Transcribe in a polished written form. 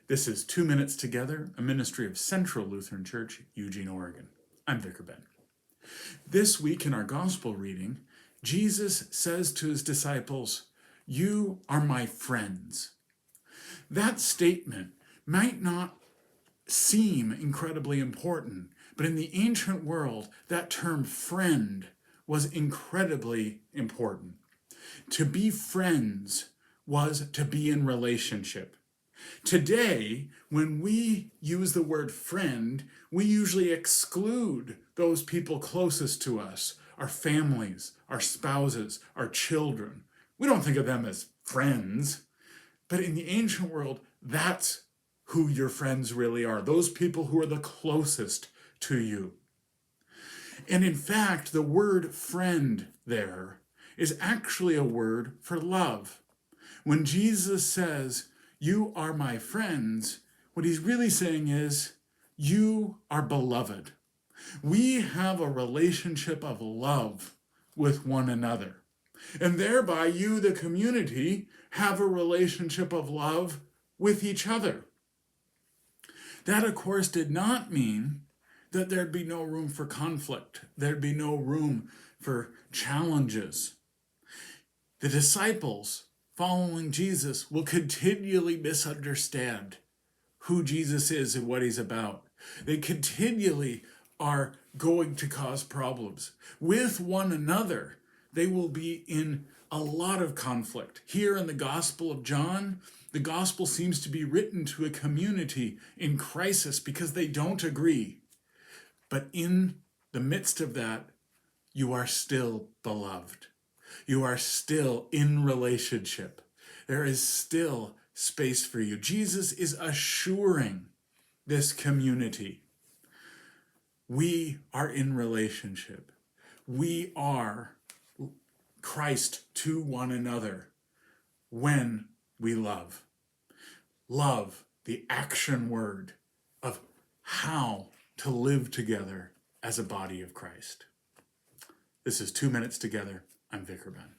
This is 2 Minutes Together, a ministry of Central Lutheran Church, Eugene, Oregon. I'm Vicar Ben. This week in our gospel reading, Jesus says to his disciples, "You are my friends." That statement might not seem incredibly important, but in the ancient world, that term friend was incredibly important. To be friends was to be in relationship. Today, when we use the word friend, we usually exclude those people closest to us, our families, our spouses, our children. We don't think of them as friends. But in the ancient world, that's who your friends really are, those people who are the closest to you. And in fact, the word friend there is actually a word for love. When Jesus says, "You are my friends," what he's really saying is, you are beloved. We have a relationship of love with one another. And thereby, you, the community, have a relationship of love with each other. That, of course, did not mean that there'd be no room for conflict. There'd be no room for challenges. The disciples following Jesus will continually misunderstand who Jesus is and what he's about. They continually are going to cause problems. With one another, they will be in a lot of conflict. Here in the Gospel of John, the Gospel seems to be written to a community in crisis because they don't agree. But in the midst of that, you are still beloved. You are still in relationship. There is still space for you. Jesus is assuring this community, we are in relationship. We are Christ to one another when we love. Love, the action word of how to live together as a body of Christ. This is 2 Minutes Together. I'm Vicar Ben.